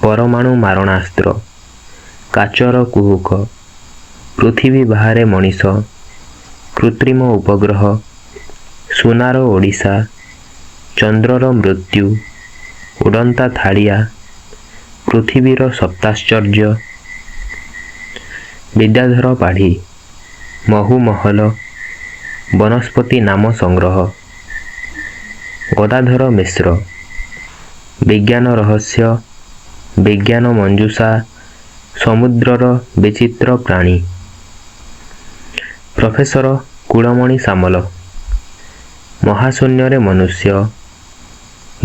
ପରମାଣୁ ମାରଣାସ୍ତ୍ର, କାଚର କୁହୁକ, ପୃଥିବୀ ବାହାରେ ମଣିଷ, କୃତ୍ରିମ ଉପଗ୍ରହ, ସୁନାର ଓଡ଼ିଶା, ଚନ୍ଦ୍ରର ମୃତ୍ୟୁ, ଉଡ଼ନ୍ତା ଥାଳିଆ, ପୃଥିବୀର ସପ୍ତାଶ୍ଚର୍ଯ୍ୟ, ବିଦ୍ୟାଧର ପାଢ଼ୀ, ମହୁମହଲ, ବନସ୍ପତି ନାମ ସଂଗ୍ରହ, ଗଦାଧର ମିଶ୍ର, ବିଜ୍ଞାନ ରହସ୍ୟ, ବିଜ୍ଞାନ ମଞ୍ଜୁଷା, ସମୁଦ୍ରର ବିଚିତ୍ର ପ୍ରାଣୀ। ପ୍ରଫେସର କୁଳମଣି ସାମଲ, ମହାଶୂନ୍ୟରେ ମନୁଷ୍ୟ,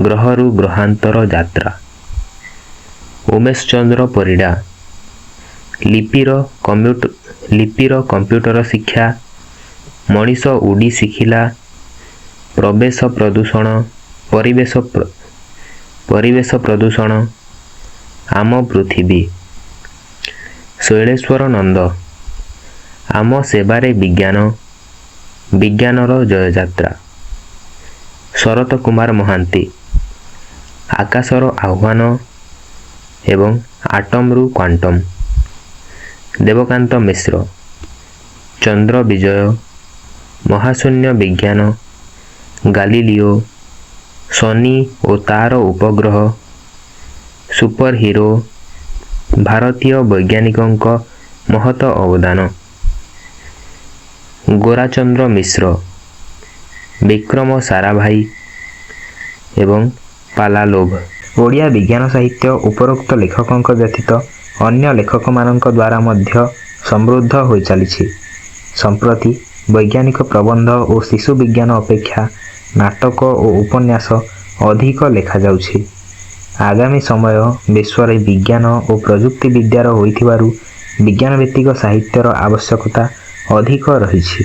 ଗ୍ରହରୁ ଗ୍ରହାନ୍ତର ଯାତ୍ରା। ଉମେଶ ଚନ୍ଦ୍ର ପରିଡ଼ା, ଲିପିର କମ୍ପ୍ୟୁଟର ଶିକ୍ଷା, ମଣିଷ ଉଡ଼ି ଶିଖିଲା, ପରିବେଶ ପ୍ରଦୂଷଣ, ଆମ ପୃଥିବୀ। ଶୈଳେଶ୍ୱର ନନ୍ଦ, ଆମ ସେବାରେ ବିଜ୍ଞାନ, ବିଜ୍ଞାନର ଜୟଯାତ୍ରା। ଶରତ କୁମାର ମହାନ୍ତି, ଆକାଶର ଆହ୍ୱାନ ଏବଂ ଆଟମ୍ରୁ କ୍ୱାଣ୍ଟମ୍। ଦେବକାନ୍ତ ମିଶ୍ର, ଚନ୍ଦ୍ର ବିଜୟ, ମହାଶୂନ୍ୟ ବିଜ୍ଞାନ, ଗାଲିଲିଓ, ଶନି ଓ ତାର ଉପଗ୍ରହ, ସୁପର ହିରୋ, ଭାରତୀୟ ବୈଜ୍ଞାନିକଙ୍କ ମହତ ଅବଦାନ। ଗୋରାଚନ୍ଦ୍ର ମିଶ୍ର, ବିକ୍ରମ ସାରାଭାଇ ଏବଂ ପାଲାଲୋଭ। ଓଡ଼ିଆ ବିଜ୍ଞାନ ସାହିତ୍ୟ ଉପରୋକ୍ତ ଲେଖକଙ୍କ ବ୍ୟତୀତ ଅନ୍ୟ ଲେଖକମାନଙ୍କ ଦ୍ୱାରା ମଧ୍ୟ ସମୃଦ୍ଧ ହୋଇଚାଲିଛି। ସମ୍ପ୍ରତି ବୈଜ୍ଞାନିକ ପ୍ରବନ୍ଧ ଓ ଶିଶୁ ବିଜ୍ଞାନ ଅପେକ୍ଷା ନାଟକ ଓ ଉପନ୍ୟାସ ଅଧିକ ଲେଖାଯାଉଛି। ଆଗାମୀ ସମୟ ବିଶ୍ୱରେ ବିଜ୍ଞାନ ଓ ପ୍ରଯୁକ୍ତି ବିଦ୍ୟାର ହୋଇଥିବାରୁ ବିଜ୍ଞାନଭିତ୍ତିକ ସାହିତ୍ୟର ଆବଶ୍ୟକତା ଅଧିକ ରହିଛି।